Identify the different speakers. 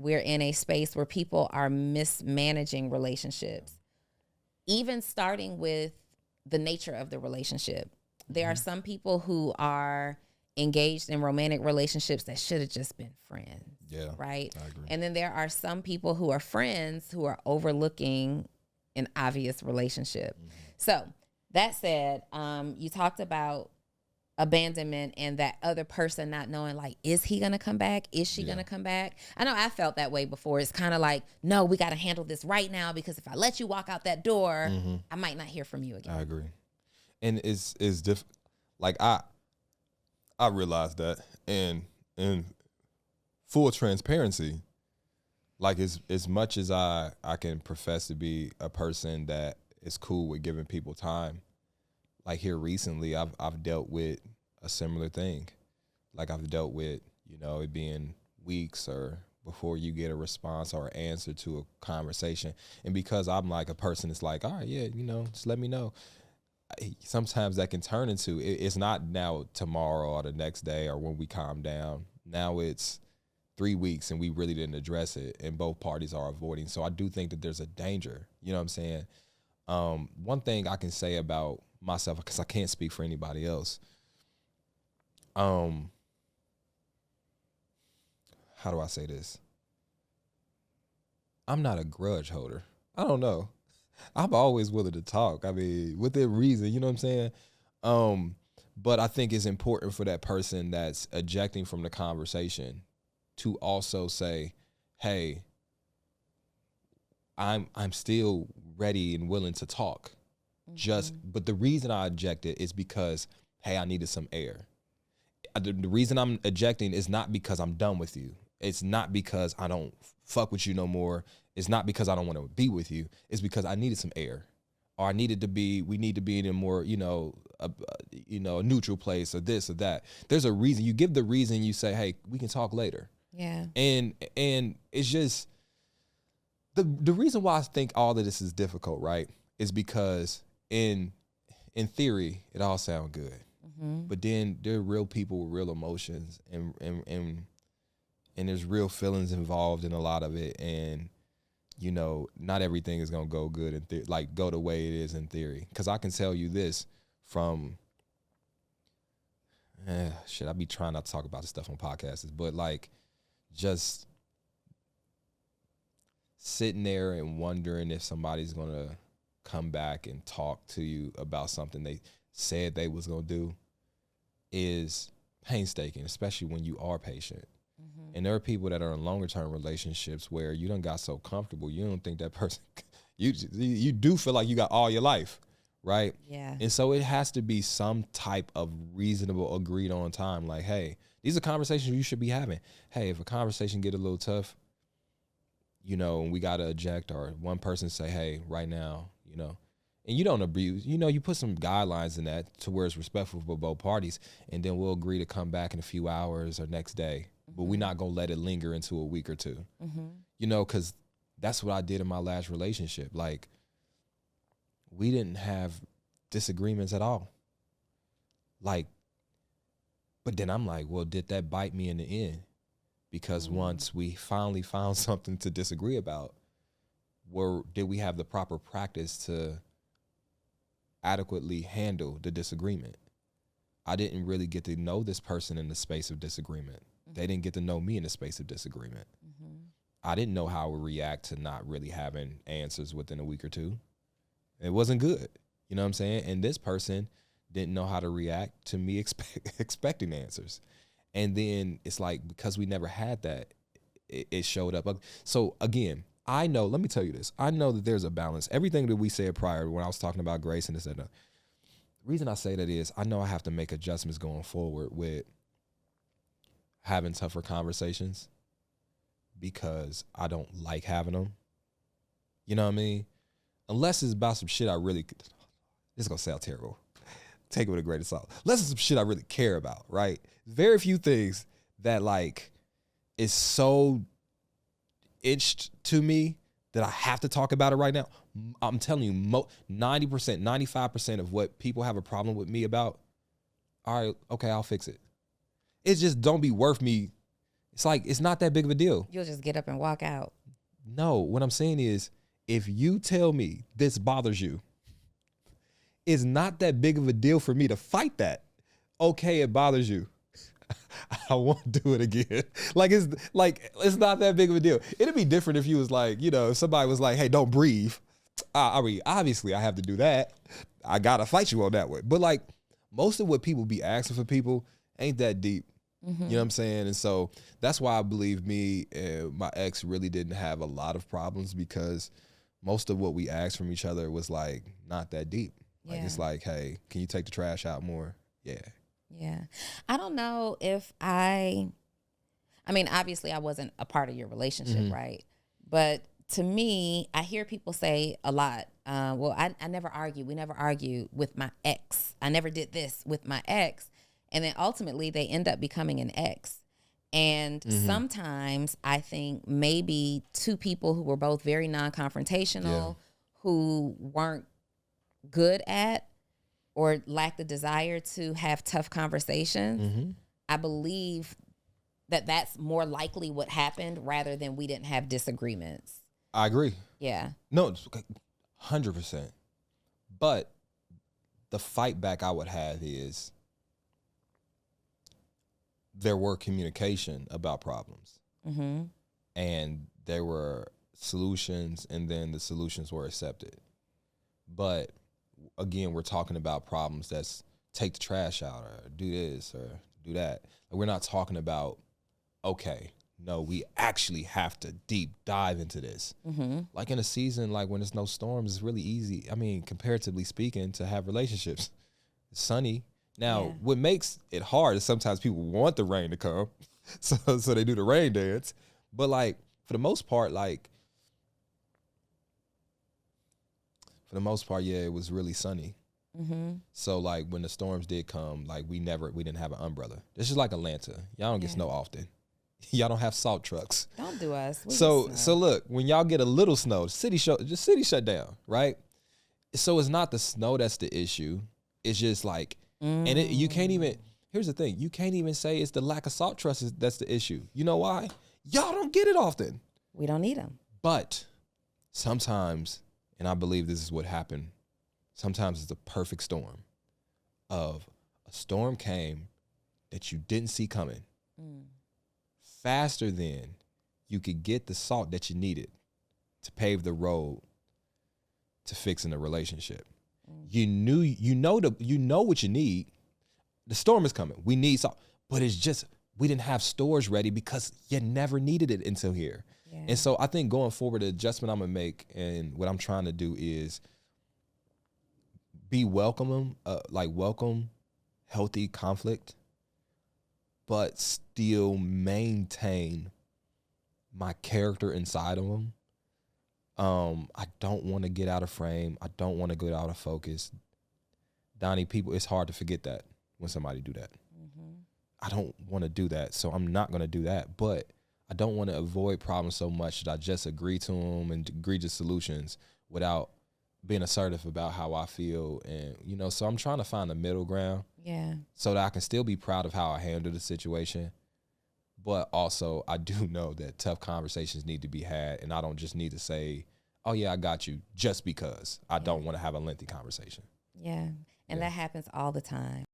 Speaker 1: we're in a space where people are mismanaging relationships, even starting with the nature of the relationship. There are some people who are engaged in romantic relationships that should have just been friends.
Speaker 2: Yeah.
Speaker 1: Right.
Speaker 2: I agree.
Speaker 1: And then there are some people who are friends who are overlooking an obvious relationship. So that said, you talked about abandonment and that other person not knowing, like, is he gonna come back? Is she gonna come back? I know I felt that way before. It's kind of like, no, we got to handle this right now, because if I let you walk out that door, I might not hear from you again.
Speaker 2: I agree. And it's like I realized that, and full transparency, like as much as I can profess to be a person that is cool with giving people time, like here recently I've dealt with a similar thing. Like I've dealt with, it being weeks or before you get a response or answer to a conversation. And because I'm like a person that's like, all right, yeah, just let me know. Sometimes that can turn into, it's not now tomorrow or the next day or when we calm down. Now it's 3 weeks and we really didn't address it and both parties are avoiding. So I do think that there's a danger, you know what I'm saying? One thing I can say about myself, because I can't speak for anybody else. How do I say this? I'm not a grudge holder. I don't know. I'm always willing to talk. I mean, within reason, you know what I'm saying? But I think it's important for that person that's ejecting from the conversation to also say, hey, I'm still ready and willing to talk. But the reason I ejected is because, hey, I needed some air. The reason I'm ejecting is not because I'm done with you. It's not because I don't fuck with you no more. It's not because I don't want to be with you. It's because I needed some air, or we need to be in a more, a neutral place, or this or that. There's a reason. You give the reason. You say, hey, we can talk later.
Speaker 1: Yeah.
Speaker 2: And it's just the reason why I think all of this is difficult, right? Is because in theory it all sounds good, but then there are real people with real emotions, and there's real feelings involved in a lot of it, and not everything is gonna go good in go the way it is in theory. Because I can tell you this from I be trying not to talk about this stuff on podcasts, but like just sitting there and wondering if somebody's gonna come back and talk to you about something they said they was gonna do is painstaking, especially when you are patient. And there are people that are in longer term relationships where you done got so comfortable, you don't think that person, you do feel like you got all your life, right?
Speaker 1: Yeah.
Speaker 2: And so it has to be some type of reasonable, agreed on time. Like, hey, these are conversations you should be having. Hey, if a conversation get a little tough, and we got to eject, or one person say, hey, right now, and you don't abuse, you put some guidelines in that to where it's respectful for both parties, and then we'll agree to come back in a few hours or next day. But we're not going to let it linger into a week or two, because that's what I did in my last relationship. Like, we didn't have disagreements at all. Like, but then I'm like, well, did that bite me in the end? Because once we finally found something to disagree about, did we have the proper practice to adequately handle the disagreement? I didn't really get to know this person in the space of disagreement. They didn't get to know me in the space of disagreement. I didn't know how I would react to not really having answers within a week or two. It wasn't good. You know what I'm saying? And this person didn't know how to react to me expecting answers. And then it's like, because we never had that, it showed up. So again, let me tell you this. I know that there's a balance. Everything that we said prior when I was talking about grace and this and that, the reason I say that is I know I have to make adjustments going forward with having tougher conversations, because I don't like having them. You know what I mean? Unless it's about some shit I really, this is going to sound terrible. Take it with a grain of salt. Unless it's some shit I really care about, right? Very few things that like is so itched to me that I have to talk about it right now. I'm telling you, 90%, 95% of what people have a problem with me about, all right, okay, I'll fix it. It just don't be worth me It's like, it's not that big of a deal.
Speaker 1: You'll just get up and walk out.
Speaker 2: No, what I'm saying is, if you tell me this bothers you, it's not that big of a deal for me to fight that. Okay, it bothers you. I won't do it again. It's not that big of a deal. It'd be different if you was like, you know, if somebody was like, hey, don't breathe. I mean, obviously I have to do that. I gotta fight you on that way. But like, most of what people be asking for people ain't that deep. You know what I'm saying? And so that's why I believe me and my ex really didn't have a lot of problems, because most of what we asked from each other was like not that deep. Like, it's like, hey, can you take the trash out more? Yeah.
Speaker 1: Yeah. I don't know if I mean, obviously I wasn't a part of your relationship, right? But to me, I hear people say a lot, well, I never argue. We never argue with my ex. I never did this with my ex. And then ultimately they end up becoming an ex. And sometimes I think maybe two people who were both very non-confrontational, who weren't good at or lacked the desire to have tough conversations, I believe that that's more likely what happened rather than we didn't have disagreements.
Speaker 2: I agree.
Speaker 1: Yeah.
Speaker 2: No, 100%. But the fight back I would have is there were communication about problems. And there were solutions, and then the solutions were accepted. But again, we're talking about problems that's take the trash out or do this or do that. We're not talking about, okay, no, we actually have to deep dive into this. Like in a season, like when there's no storms, it's really easy. I mean, comparatively speaking, to have relationships. It's sunny. Now, what makes it hard is sometimes people want the rain to come, so they do the rain dance. But like for the most part, yeah, it was really sunny. So like when the storms did come, like we didn't have an umbrella. This is like Atlanta. Y'all don't get snow often. Y'all don't have salt trucks.
Speaker 1: Don't do us.
Speaker 2: So look, when y'all get a little snow, the city shut down, right? So it's not the snow that's the issue. It's just like, and you can't even. Here's the thing: you can't even say it's the lack of salt trucks that's the issue. You know why? Y'all don't get it often.
Speaker 1: We don't need them.
Speaker 2: But sometimes, and I believe this is what happened, sometimes it's a perfect storm. Of a storm came that you didn't see coming. Faster than you could get the salt that you needed to pave the road to fixing the relationship. You know what you need. The storm is coming. We need salt. But it's just, we didn't have stores ready because you never needed it until here. Yeah. And so I think going forward, the adjustment I'm gonna make and what I'm trying to do is be welcome healthy conflict, but still maintain my character inside of them. I don't want to get out of frame. I don't want to get out of focus. Donnie, it's hard to forget that when somebody do that. I don't want to do that, so I'm not going to do that. But I don't want to avoid problems so much that I just agree to them and agree to solutions without being assertive about how I feel. And, so I'm trying to find a middle ground.
Speaker 1: Yeah.
Speaker 2: So that I can still be proud of how I handled the situation. But also, I do know that tough conversations need to be had, and I don't just need to say, oh, yeah, I got you, just because I don't want to have a lengthy conversation.
Speaker 1: Yeah, and that happens all the time.